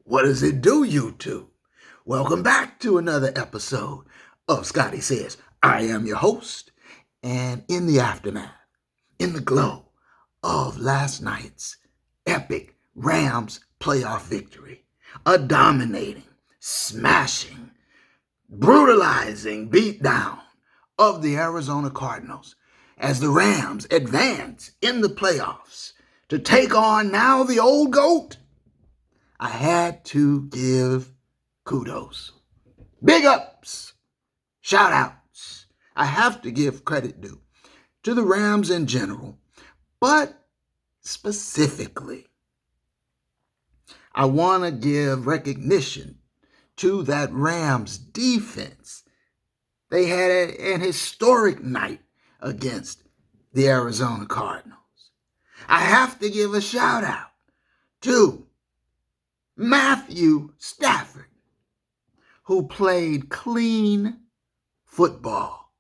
What does it do, YouTube? Welcome back to another episode of Scotty Says. I am your host, and in the aftermath, in the glow of last night's epic Rams playoff victory, a dominating, smashing, brutalizing beatdown of the Arizona Cardinals as the Rams advance in the playoffs to take on now the old GOAT, I had to give kudos, big ups, shout outs. I have to give credit due to the Rams in general, but specifically, I want to give recognition to that Rams defense. They had an historic night against the Arizona Cardinals. I have to give a shout out to Matthew Stafford, who played clean football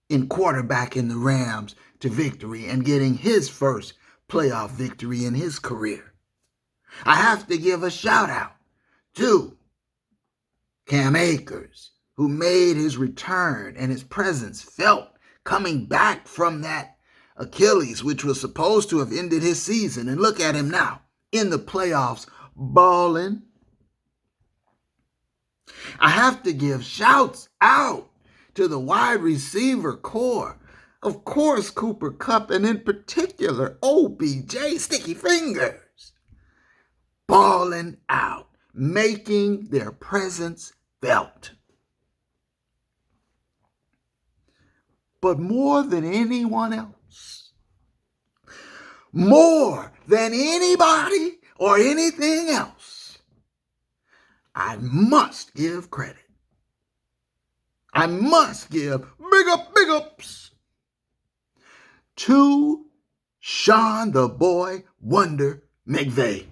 in quarterbacking the Rams to victory and getting his first playoff victory in his career. I have to give a shout out to Cam Akers, who made his return and his presence felt coming back from that Achilles, which was supposed to have ended his season. And look at him now in the playoffs, balling. I have to give shouts out to the wide receiver core. Of course, Cooper Kupp, and in particular, OBJ, Sticky Fingers, balling out, making their presence felt. But more than anyone else, more than anybody or anything else, I must give credit. I must give big ups to Sean the Boy Wonder McVay.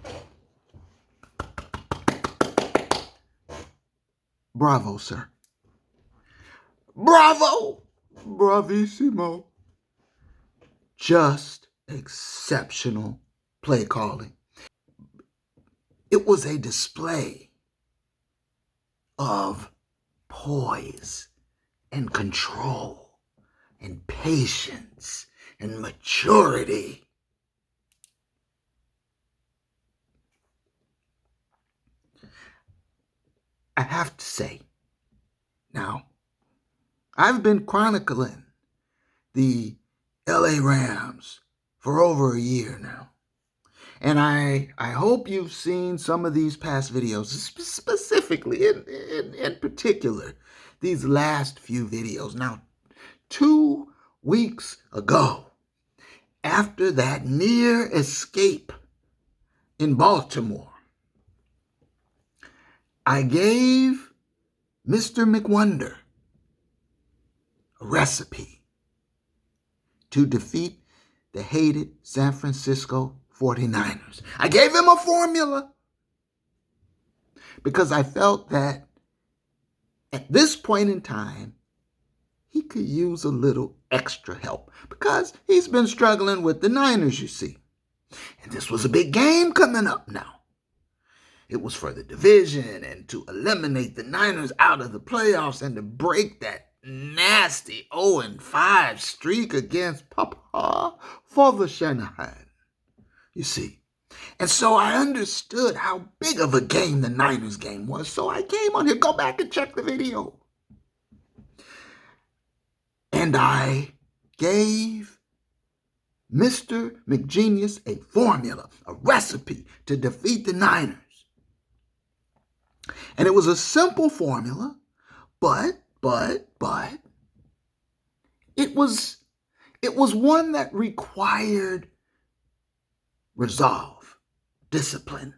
Bravo, sir. Bravo. Bravissimo. Just exceptional play calling. It was a display of poise and control and patience and maturity. I have to say, now, I've been chronicling the LA Rams for over a year now. And I hope you've seen some of these past videos, specifically, in particular, these last few videos. Now, 2 weeks ago, after that near escape in Baltimore, I gave Mr. McWonder a recipe to defeat the hated San Francisco 49ers. I gave him a formula because I felt that at this point in time, he could use a little extra help because he's been struggling with the Niners, you see. And this was a big game coming up now. It was for the division and to eliminate the Niners out of the playoffs and to break that nasty 0-5 streak against Papa for the Shanahan. You see. And so I understood how big of a game the Niners game was. So I came on here, go back and check the video. And I gave Mr. McGenius a formula, a recipe to defeat the Niners. And it was a simple formula, but it was one that required resolve, discipline.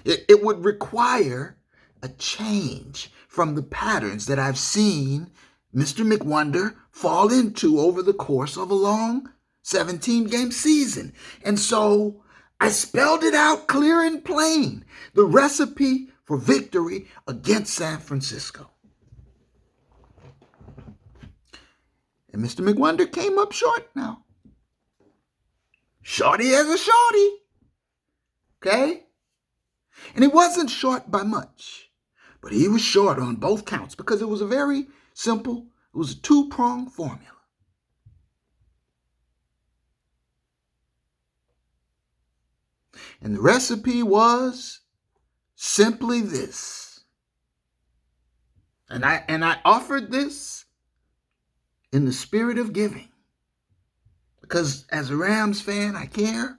It would require a change from the patterns that I've seen Mr. McWonder fall into over the course of a long 17-game season. And so I spelled it out clear and plain, the recipe for victory against San Francisco. And Mr. McWonder came up short now. Shorty as a shorty. Okay? And he wasn't short by much, but he was short on both counts because it was a very simple, it was a two-pronged formula. And the recipe was simply this. And I offered this in the spirit of giving. Because as a Rams fan, I care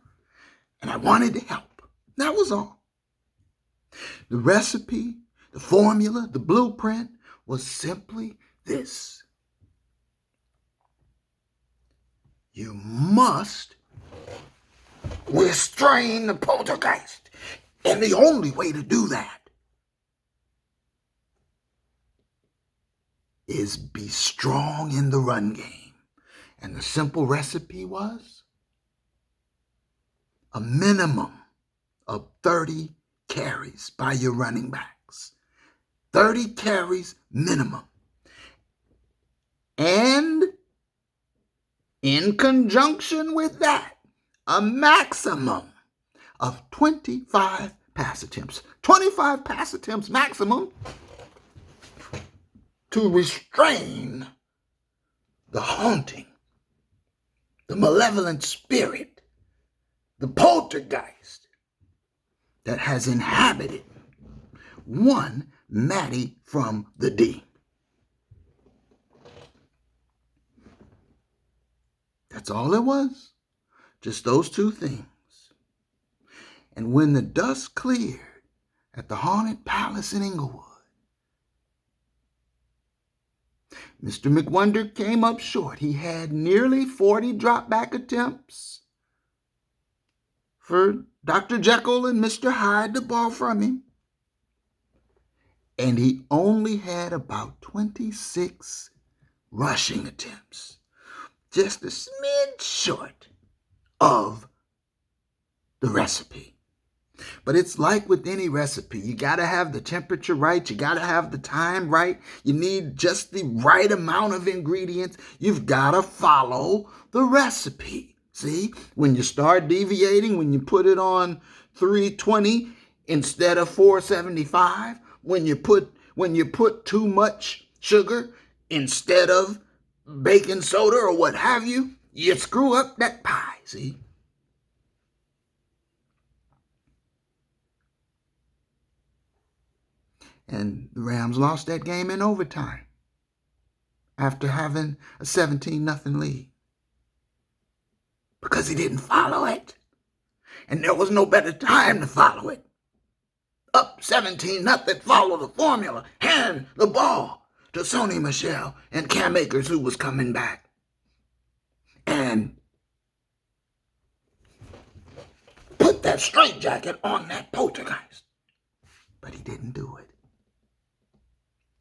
and I wanted to help. That was all. The recipe, the formula, the blueprint was simply this. You must restrain the poltergeist. And the only way to do that is be strong in the run game. And the simple recipe was a minimum of 30 carries by your running backs. 30 carries minimum. And in conjunction with that, a maximum of 25 pass attempts. 25 pass attempts maximum to restrain the haunting, the malevolent spirit, the poltergeist that has inhabited one Maddie from the D. That's all it was. Just those two things. And when the dust cleared at the haunted palace in Inglewood, Mr. McWonder came up short. He had nearly 40 drop-back attempts for Dr. Jekyll and Mr. Hyde to ball from him. And he only had about 26 rushing attempts. Just a smidge short of the recipe. But it's like with any recipe. You got to have the temperature right. You got to have the time right. You need just the right amount of ingredients. You've got to follow the recipe. See, when you start deviating, when you put it on 320 instead of 475, when you put too much sugar instead of baking soda or what have you, you screw up that pie, see? And the Rams lost that game in overtime after having a 17-0 lead. Because he didn't follow it. And there was no better time to follow it. Up 17-0, follow the formula. Hand the ball to Sony Michel and Cam Akers, who was coming back. And put that straitjacket on that poltergeist. But he didn't do it.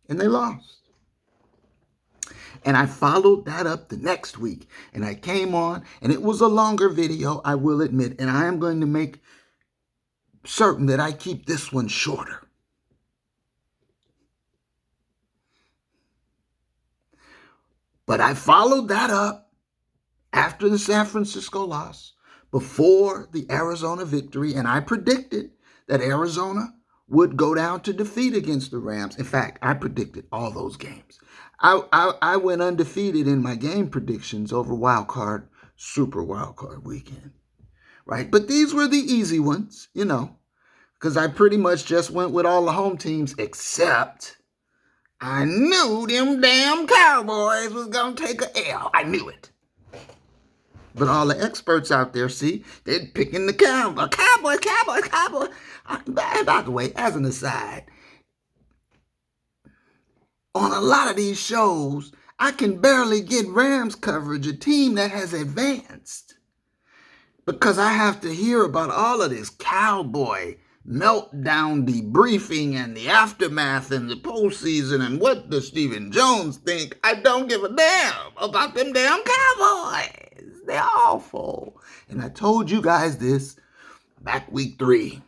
And they lost. And I followed that up the next week. And I came on, and it was a longer video, I will admit. And I am going to make certain that I keep this one shorter. But I followed that up after the San Francisco loss, before the Arizona victory, and I predicted that Arizona would go down to defeat against the Rams. In fact, I predicted all those games. I went undefeated in my game predictions over Super Wild Card weekend, right? But these were the easy ones, because I pretty much just went with all the home teams, except I knew them damn Cowboys was going to take a L. I knew it. But all the experts out there, see, they're picking the Cowboys. Cowboys. By the way, as an aside, on a lot of these shows, I can barely get Rams coverage, a team that has advanced, because I have to hear about all of this Cowboy meltdown debriefing and the aftermath and the postseason and what does Stephen Jones think. I don't give a damn about them damn Cowboys. They're awful. And I told you guys this back week 3.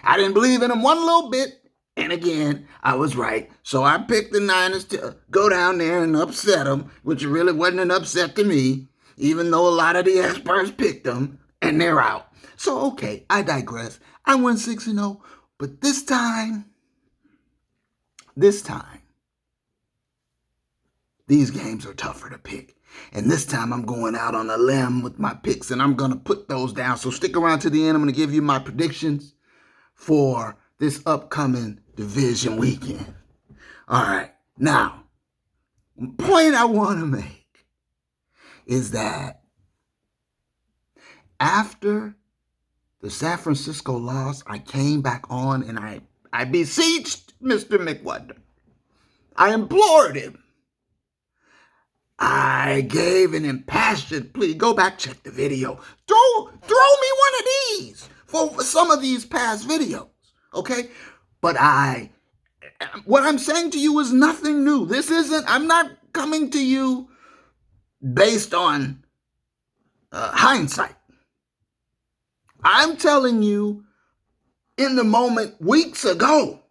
I didn't believe in them one little bit. And again, I was right. So I picked the Niners to go down there and upset them, which really wasn't an upset to me, even though a lot of the experts picked them, and they're out. So, okay, I digress. I went 6-0, But this time, these games are tougher to pick. And this time I'm going out on a limb with my picks, and I'm going to put those down. So stick around to the end. I'm going to give you my predictions for this upcoming division weekend. All right. Now, the point I want to make is that after the San Francisco loss, I came back on and I beseeched Mr. McWonder. I implored him. I gave an impassioned plea. Go back, check the video. Throw me one of these for some of these past videos, okay? But what I'm saying to you is nothing new. I'm not coming to you based on hindsight. I'm telling you, in the moment, weeks ago,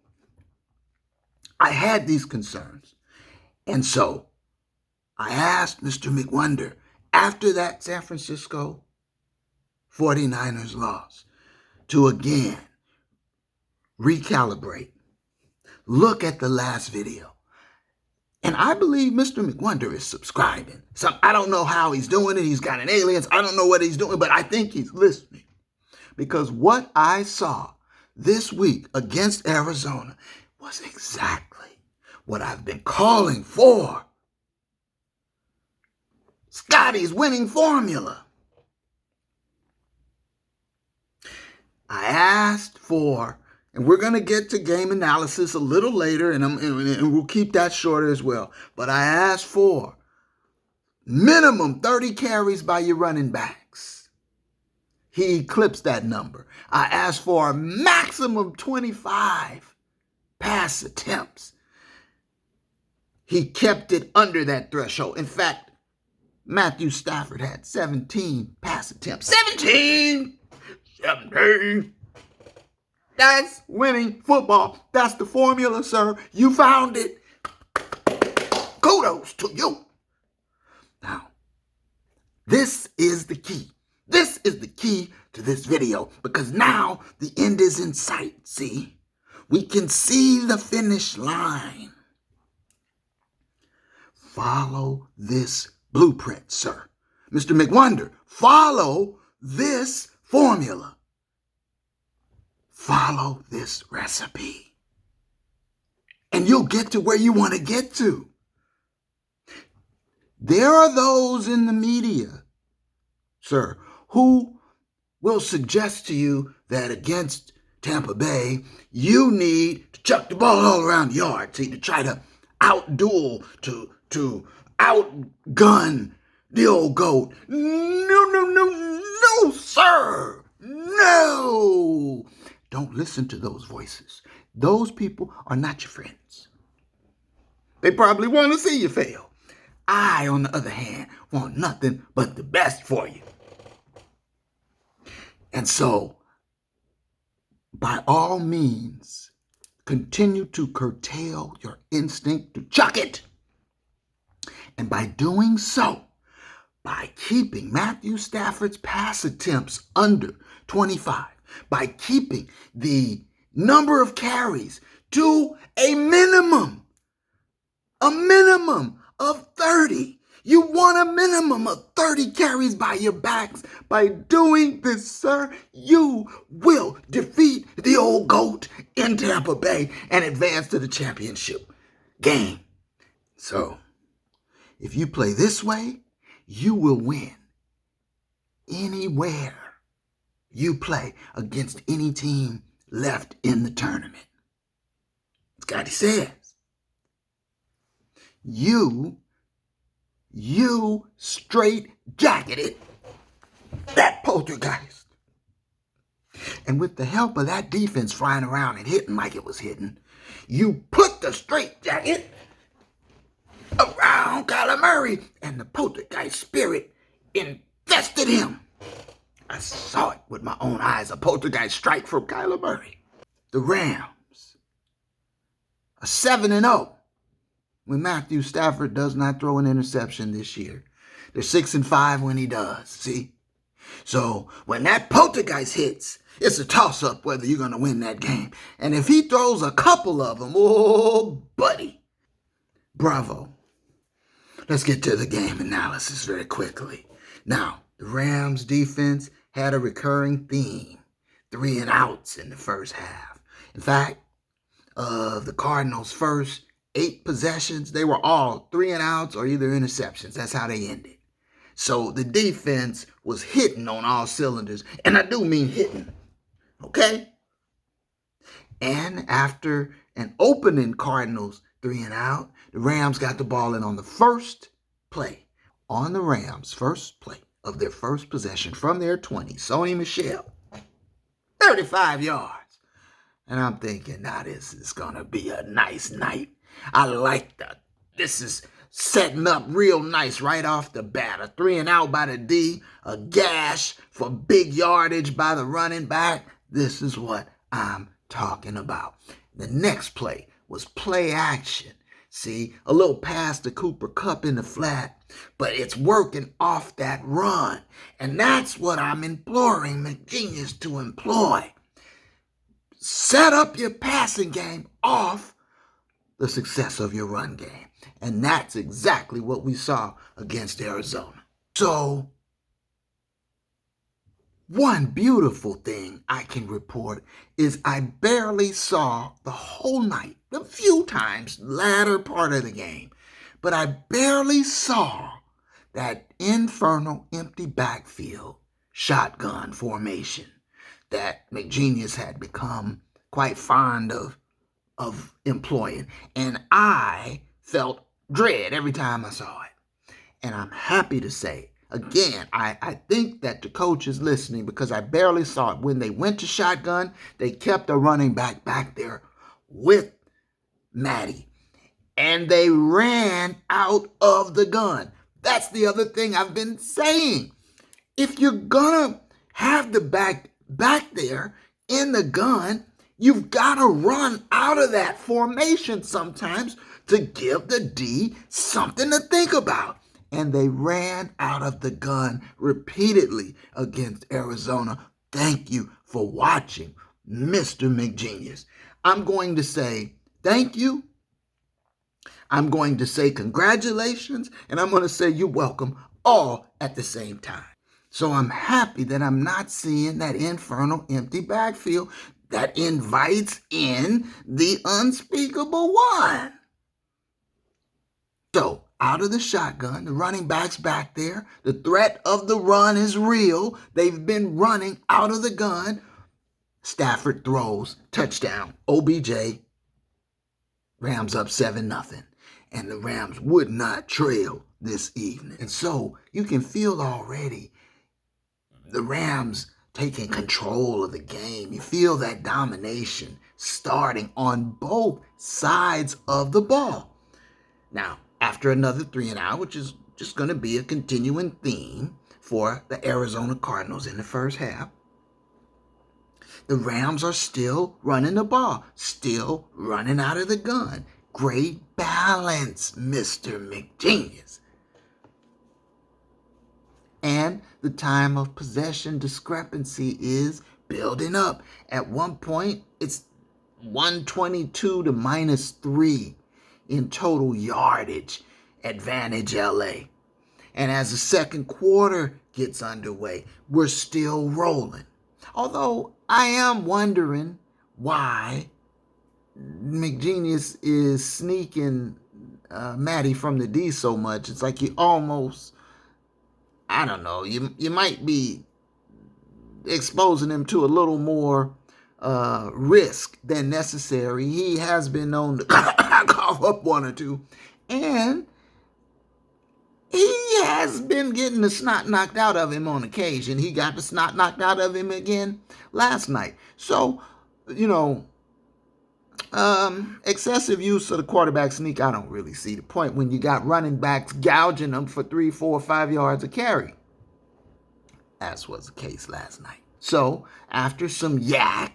I had these concerns. And so I asked Mr. McWonder, after that San Francisco 49ers loss, to again recalibrate, look at the last video. And I believe Mr. McWonder is subscribing. I don't know how he's doing it. He's got an aliens. I don't know what he's doing, but I think he's listening. Because what I saw this week against Arizona was exactly what I've been calling for. Scotty's winning formula. I asked for, and we're going to get to game analysis a little later, and we'll keep that shorter as well. But I asked for minimum 30 carries by your running backs. He eclipsed that number. I asked for a maximum 25 pass attempts. He kept it under that threshold. In fact, Matthew Stafford had 17 pass attempts. 17! That's winning football. That's the formula, sir. You found it. Kudos to you. Now, this is the key. This is the key to this video, because now the end is in sight, see? We can see the finish line. Follow this blueprint, sir. Mr. McWonder, follow this formula. Follow this recipe. And you'll get to where you want to get to. There are those in the media, sir, who will suggest to you that against Tampa Bay, you need to chuck the ball all around the yard, see, to try to outduel, to outgun the old GOAT. No, sir. No. Don't listen to those voices. Those people are not your friends. They probably want to see you fail. I, on the other hand, want nothing but the best for you. And so, by all means, continue to curtail your instinct to chuck it. And by doing so, by keeping Matthew Stafford's pass attempts under 25, by keeping the number of carries to a minimum of 30. You want a minimum of 30 carries by your backs. By doing this, sir, you will defeat the old GOAT in Tampa Bay and advance to the championship game. So, if you play this way, you will win anywhere you play against any team left in the tournament. Scotty says, you straight jacketed that Poltergeist. And with the help of that defense flying around and hitting like it was hitting, you put the straight jacket around Kyler Murray, and the Poltergeist spirit infested him. I saw it with my own eyes, a Poltergeist strike from Kyler Murray. The Rams are 7-0 when Matthew Stafford does not throw an interception this year. They're 6-5 when he does, see? So when that Poltergeist hits, it's a toss-up whether you're going to win that game. And if he throws a couple of them, oh, buddy, bravo. Let's get to the game analysis very quickly. Now, the Rams defense had a recurring theme, 3 and outs in the first half. In fact, the Cardinals' first 8 possessions, they were all 3 and outs or either interceptions. That's how they ended. So the defense was hitting on all cylinders, and I do mean hitting, okay? And after an opening Cardinals 3 and out, the Rams got the ball in on the first play. On the Rams' first play of their first possession from their 20, Sony Michel, 35 yards. And I'm thinking, now this is going to be a nice night. I like that. This is setting up real nice right off the bat. A 3 and out by the D, a gash for big yardage by the running back. This is what I'm talking about. The next play was play action. See, a little pass to Cooper Kupp in the flat, but it's working off that run. And that's what I'm imploring McGenius to employ. Set up your passing game off the success of your run game. And that's exactly what we saw against Arizona. So, one beautiful thing I can report is I barely saw the whole night, a few times, latter part of the game, but I barely saw that infernal empty backfield shotgun formation that McGenius had become quite fond of employing. And I felt dread every time I saw it. And I'm happy to say, again, I think that the coach is listening because I barely saw it. When they went to shotgun, they kept a running back there with Matty. And they ran out of the gun. That's the other thing I've been saying. If you're going to have the back there in the gun, you've got to run out of that formation sometimes to give the D something to think about. And they ran out of the gun repeatedly against Arizona. Thank you for watching, Mr. McGenius. I'm going to say thank you. I'm going to say congratulations. And I'm going to say you're welcome all at the same time. So I'm happy that I'm not seeing that infernal empty backfield that invites in the unspeakable one. So, out of the shotgun, the running back's back there. The threat of the run is real. They've been running out of the gun. Stafford throws, touchdown, OBJ. Rams up 7-0. And the Rams would not trail this evening. And so, you can feel already the Rams taking control of the game. You feel that domination starting on both sides of the ball. Now, after another 3 and out, which is just going to be a continuing theme for the Arizona Cardinals in the first half, the Rams are still running the ball, still running out of the gun. Great balance, Mr. McGenius. And the time of possession discrepancy is building up. At one point, it's 122 to -3 in total yardage advantage LA. And as the second quarter gets underway, we're still rolling. Although I am wondering why McGenius is sneaking Matty from the D so much. It's like he almost, I don't know, you might be exposing him to a little more risk than necessary. He has been known to cough up one or two, and he has been getting the snot knocked out of him on occasion. He got the snot knocked out of him again last night. So, excessive use of the quarterback sneak, I don't really see the point when you got running backs gouging them for 3, 4, 5 yards a carry, as was the case last night. So, after some yak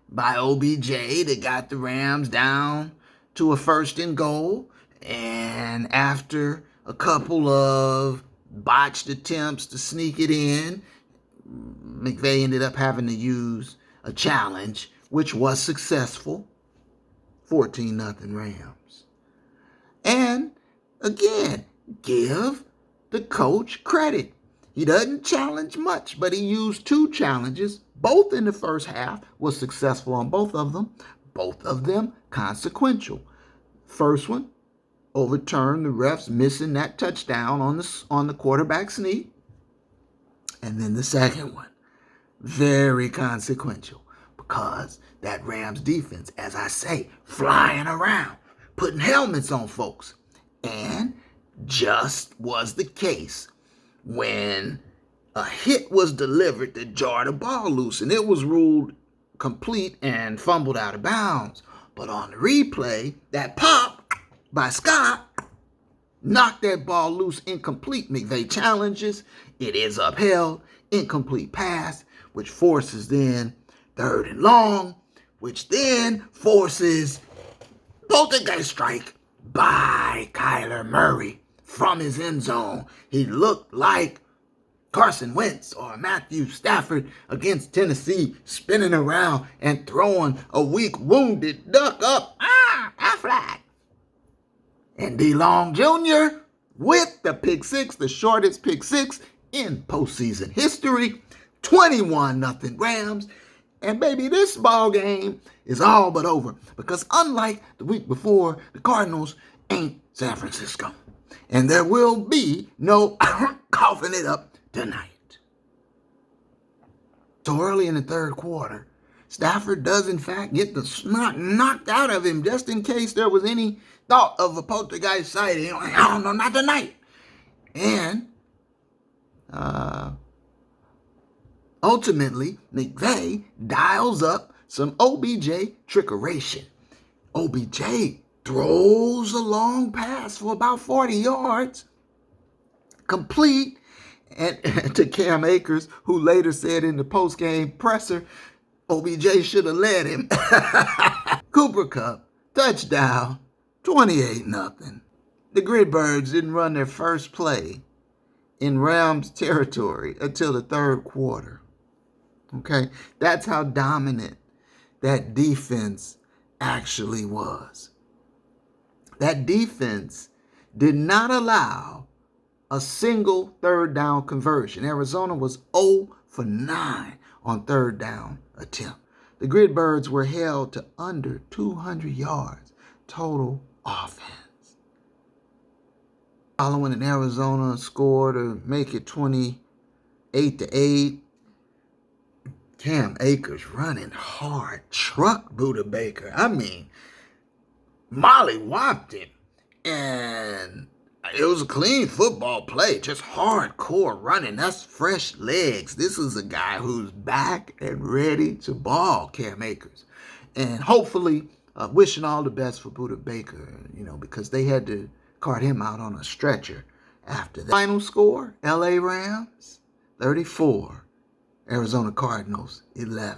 by OBJ that got the Rams down to a 1st and goal, and after a couple of botched attempts to sneak it in, McVay ended up having to use a challenge, which was successful. 14-0 Rams. And again, give the coach credit. He doesn't challenge much, but he used 2 challenges, both in the first half, was successful on both of them consequential. First one, overturned the refs missing that touchdown on the quarterback sneak. And then the second one, very consequential, because that Rams defense, as I say, flying around, putting helmets on folks. And just was the case when a hit was delivered that jarred the ball loose, and it was ruled complete and fumbled out of bounds. But on the replay, that pop by Scott knocked that ball loose, incomplete. McVay challenges. It is upheld. Incomplete pass, which forces then 3rd and long, which then forces Poltergeist strike by Kyler Murray from his end zone. He looked like Carson Wentz or Matthew Stafford against Tennessee, spinning around and throwing a weak, wounded duck up. Flag. And D. Long Jr. with the pick six, the shortest pick six in postseason history. 21-0 Rams. And baby, this ball game is all but over, because unlike the week before, the Cardinals ain't San Francisco. And there will be no coughing it up tonight. So early in the 3rd quarter, Stafford does in fact get the snot knocked out of him, just in case there was any thought of a poltergeist sighting. Oh, no, not tonight. And ultimately, McVay dials up some OBJ trickeration. OBJ throws a long pass for about 40 yards, complete, and to Cam Akers, who later said in the post-game presser, OBJ should have led him. Cooper Kupp, touchdown, 28-0. The Gridbirds didn't run their first play in Rams territory until the 3rd quarter. Okay, that's how dominant that defense actually was. That defense did not allow a single 3rd down conversion. Arizona was 0 for 9 on 3rd down attempt. The Gridbirds were held to under 200 yards total offense. Following an Arizona score to make it 28-8. Cam Akers running hard, truck Buda Baker. I mean, Molly whopped him, and it was a clean football play, just hardcore running. That's fresh legs. This is a guy who's back and ready to ball, Cam Akers. And hopefully, wishing all the best for Buda Baker, because they had to cart him out on a stretcher after that. Final score, LA Rams, 34. Arizona Cardinals, 11.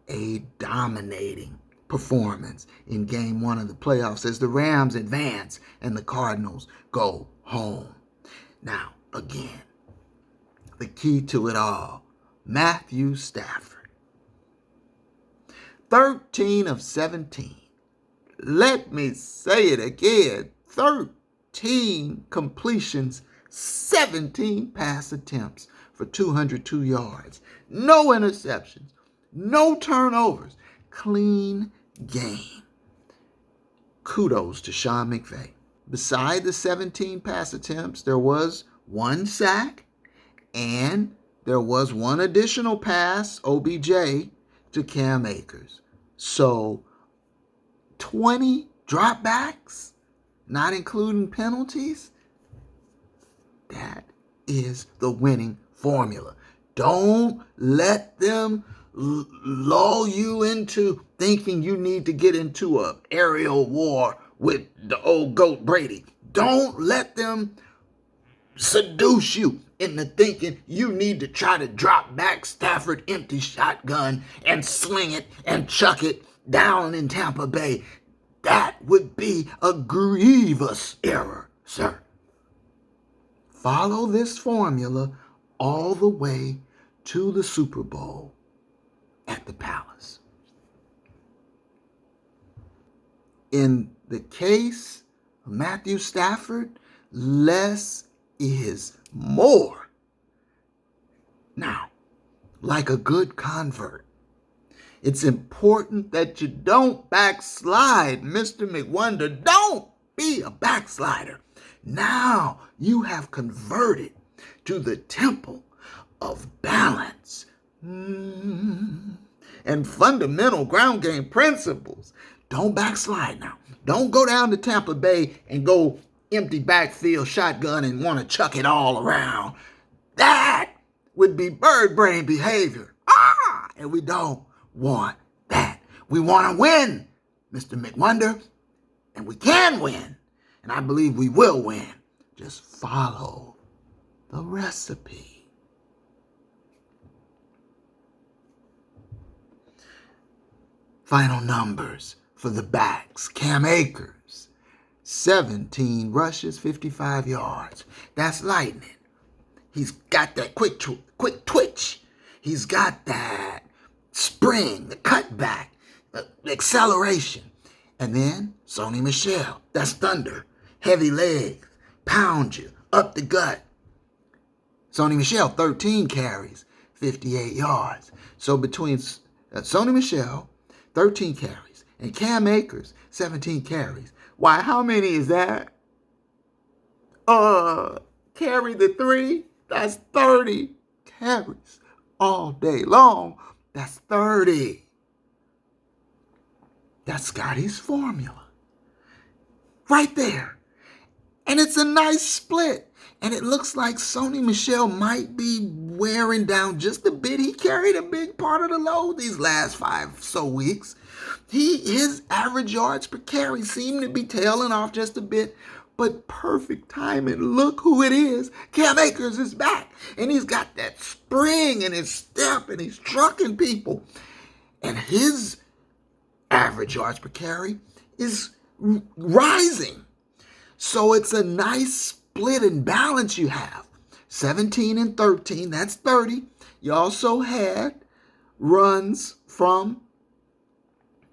A dominating performance in Game 1 of the playoffs as the Rams advance and the Cardinals go home. Now, again, the key to it all, Matthew Stafford. 13 of 17. Let me say it again. 13 completions, 17 pass attempts for 202 yards. No interceptions, no turnovers. Clean game. Kudos to Sean McVay. Beside the 17 pass attempts, there was 1 sack, and there was 1 additional pass, OBJ, to Cam Akers. So 20 dropbacks, not including penalties. That is the winning formula. Don't let them lull you into thinking you need to get into an aerial war with the old goat Brady. Don't let them seduce you into thinking you need to try to drop back Stafford empty shotgun and sling it and chuck it down in Tampa Bay. That would be a grievous error, sir. Follow this formula all the way to the Super Bowl at the Palace. In the case of Matthew Stafford, less is more. Now, like a good convert, it's important that you don't backslide, Mr. McWonder. Don't be a backslider. Now you have converted to the temple of balance and fundamental ground game principles. Don't backslide now. Don't go down to Tampa Bay and go empty backfield shotgun and want to chuck it all around. That would be bird brain behavior. And we don't want that. We want to win, Mr. McWonder, and we can win. And I believe we will win. Just follow the recipe. Final numbers for the backs. Cam Akers, 17 rushes, 55 yards. That's lightning. He's got that quick twitch. He's got that spring, the cutback, the acceleration. And then Sony Michel, that's thunder. Heavy legs, pound you, up the gut. Sony Michel, 13 carries, 58 yards. So between Sony Michel, 13 carries, and Cam Akers, 17 carries. Why, how many is that? Carry the 3, that's 30 carries all day long. That's 30. That's Scotty's formula. Right there. And it's a nice split. And it looks like Sony Michel might be wearing down just a bit. He carried a big part of the load these last 5 so weeks. His average yards per carry seem to be tailing off just a bit. But perfect timing. Look who it is. Cam Akers is back. And he's got that spring in his step. And he's trucking people. And his average yards per carry is rising. So it's a nice split and balance you have. 17 and 13, that's 30. You also had runs from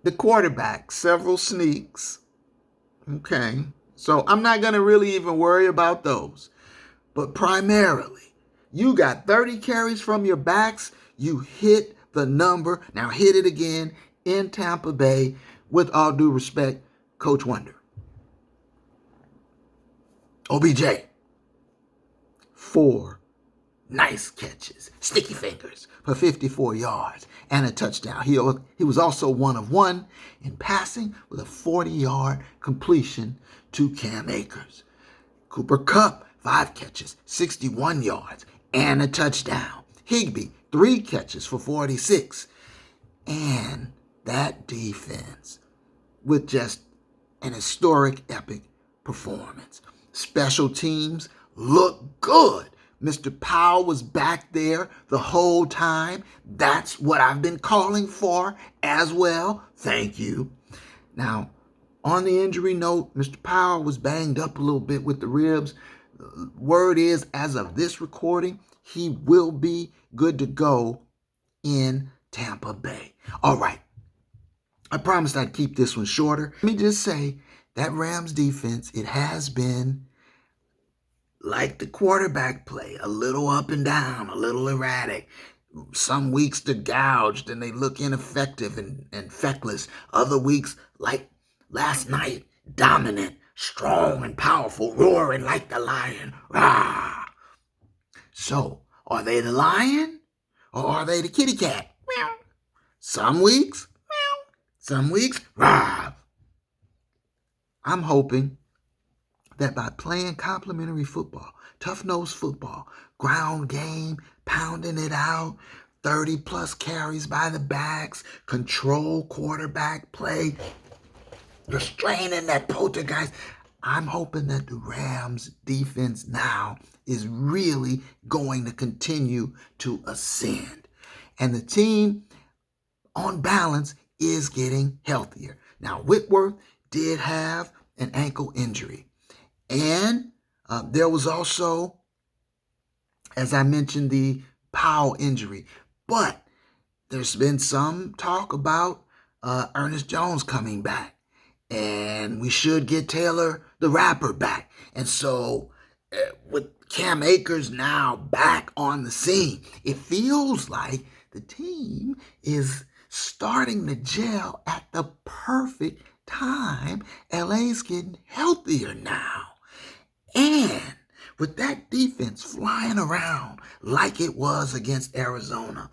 the quarterback, several sneaks. Okay, so I'm not going to really even worry about those. But primarily, you got 30 carries from your backs. You hit the number. Now hit it again in Tampa Bay. With all due respect, Coach Wonder. OBJ, 4 nice catches, sticky fingers for 54 yards and a touchdown. He was also 1 of 1 in passing with a 40-yard completion to Cam Akers. Cooper Kupp, 5 catches, 61 yards and a touchdown. Higbee, 3 catches for 46. And that defense with just an historic, epic performance. Special teams look good. Mr. Powell was back there the whole time. That's what I've been calling for as well. Thank you. Now, on the injury note, Mr. Powell was banged up a little bit with the ribs. Word is, as of this recording, he will be good to go in Tampa Bay. All right. I promised I'd keep this one shorter. Let me just say, that Rams defense, it has been like the quarterback play, a little up and down, a little erratic. Some weeks they're gouged and they look ineffective and feckless. Other weeks, like last night, dominant, strong and powerful, roaring like the lion. Rah! So, are they the lion or are they the kitty cat? Meow. Some weeks, meow. Some weeks, rah! I'm hoping that by playing complementary football, tough-nosed football, ground game, pounding it out, 30-plus carries by the backs, control quarterback play, restraining that Poltergeist, I'm hoping that the Rams defense now is really going to continue to ascend. And the team, on balance, is getting healthier. Now, Whitworth did have an ankle injury. And there was also, as I mentioned, the Powell injury. But there's been some talk about Ernest Jones coming back. And we should get Taylor the Rapper back. And so with Cam Akers now back on the scene, it feels like the team is starting to gel at the perfect time. LA's getting healthier now. And with that defense flying around like it was against Arizona,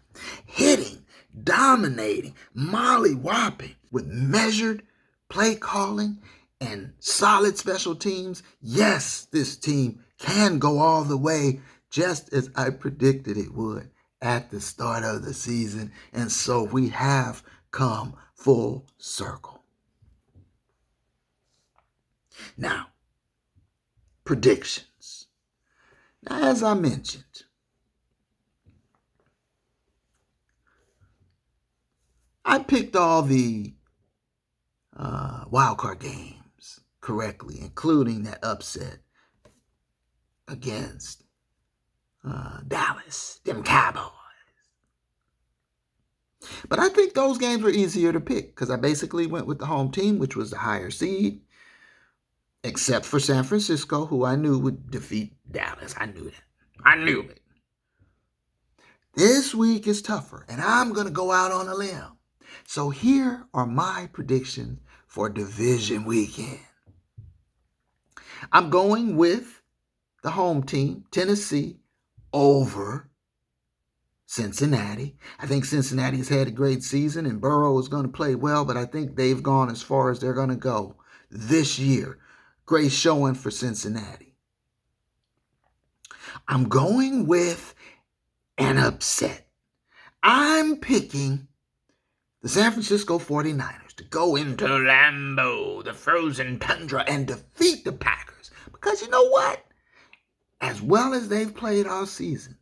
hitting, dominating, molly-whopping with measured play calling and solid special teams, yes, this team can go all the way, just as I predicted it would at the start of the season. And so we have come full circle. Now, predictions. Now, as I mentioned, I picked all the wildcard games correctly, including that upset against Dallas, them Cowboys. But I think those games were easier to pick because I basically went with the home team, which was the higher seed, except for San Francisco, who I knew would defeat Dallas. I knew that. I knew it. This week is tougher, and I'm going to go out on a limb. So here are my predictions for division weekend. I'm going with the home team, Tennessee, over Cincinnati. I think Cincinnati has had a great season, and Burrow is going to play well, but I think they've gone as far as they're going to go this year. Great showing for Cincinnati. I'm going with an upset. I'm picking the San Francisco 49ers to go into Lambeau, the frozen tundra, and defeat the Packers. Because you know what? As well as they've played all season,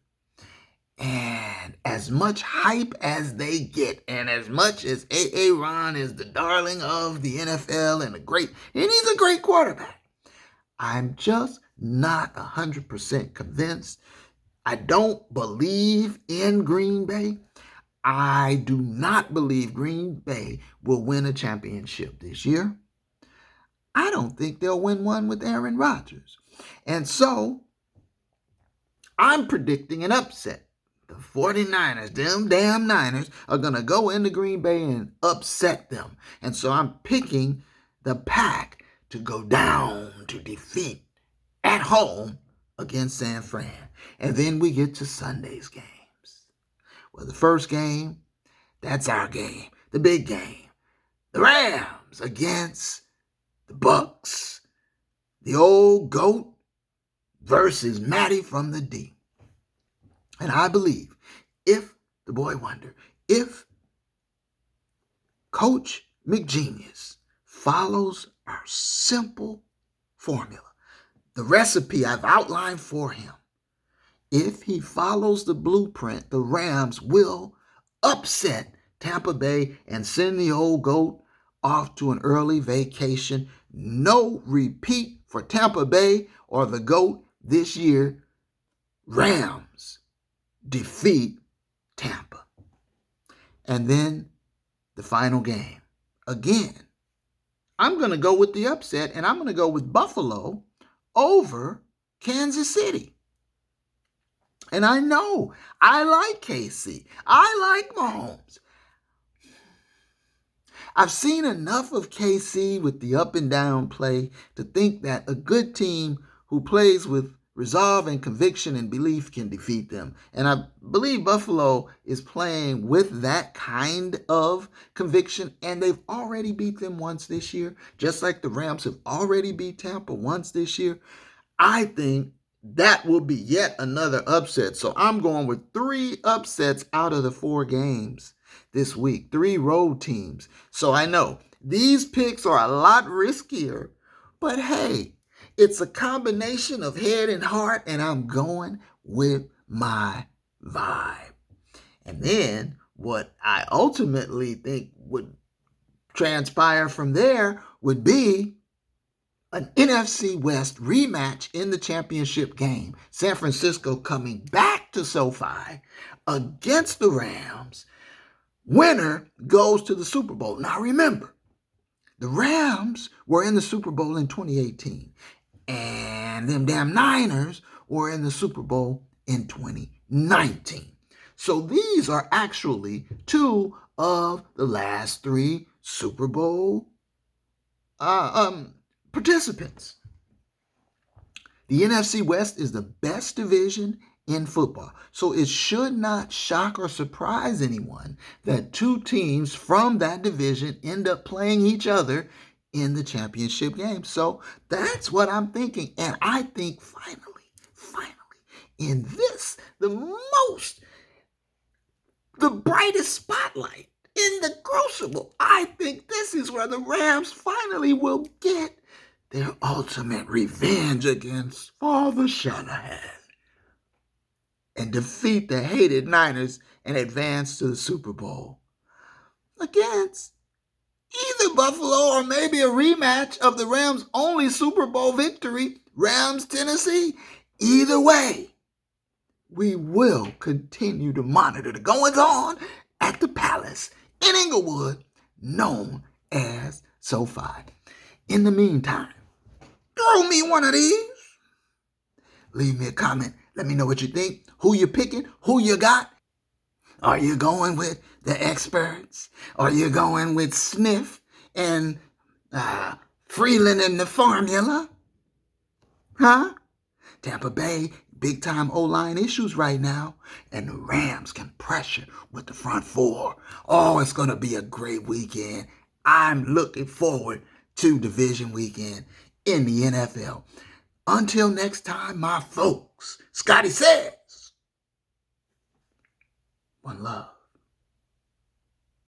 and as much hype as they get, and as much as Aaron is the darling of the NFL and he's a great quarterback, I'm just not 100% convinced. I don't believe in Green Bay. I do not believe Green Bay will win a championship this year. I don't think they'll win one with Aaron Rodgers. And so, I'm predicting an upset. The 49ers, them damn Niners, are going to go into Green Bay and upset them. And so I'm picking the Pack to go down to defeat at home against San Fran. And then we get to Sunday's games. Well, the first game, that's our game, the big game. The Rams against the Bucks. The old GOAT versus Matty from the D. And I believe if Coach McGenius follows our simple formula, the recipe I've outlined for him, if he follows the blueprint, the Rams will upset Tampa Bay and send the old GOAT off to an early vacation. No repeat for Tampa Bay or the GOAT this year. Rams defeat Tampa. And then the final game. Again, I'm going to go with the upset, and I'm going to go with Buffalo over Kansas City. And I know I like KC. I like Mahomes. I've seen enough of KC with the up and down play to think that a good team who plays with resolve and conviction and belief can defeat them. And I believe Buffalo is playing with that kind of conviction, and they've already beat them once this year, just like the Rams have already beat Tampa once this year. I think that will be yet another upset. So I'm going with 3 upsets out of the 4 games this week, 3 road teams. So I know these picks are a lot riskier, but hey, it's a combination of head and heart, and I'm going with my vibe. And then what I ultimately think would transpire from there would be an NFC West rematch in the championship game. San Francisco coming back to SoFi against the Rams. Winner goes to the Super Bowl. Now remember, the Rams were in the Super Bowl in 2018, and them damn Niners were in the Super Bowl in 2019. So these are actually two of the last three Super Bowl participants. The NFC West is the best division in football, so it should not shock or surprise anyone that two teams from that division end up playing each other in the championship game. So that's what I'm thinking, and I think finally, in this, the brightest spotlight in the crucible, I think this is where the Rams finally will get their ultimate revenge against Father Shanahan and defeat the hated Niners and advance to the Super Bowl against either Buffalo or maybe a rematch of the Rams' only Super Bowl victory, Rams, Tennessee. Either way, we will continue to monitor the goings-on at the Palace in Inglewood, known as SoFi. In the meantime, throw me one of these. Leave me a comment. Let me know what you think. Who you picking? Who you got? Are you going with the experts? Are you going with Sniff and Freeland and the formula? Huh? Tampa Bay, big-time O-line issues right now, and the Rams can pressure with the front four. Oh, it's going to be a great weekend. I'm looking forward to Division Weekend in the NFL. Until next time, my folks, Scotty says, one love.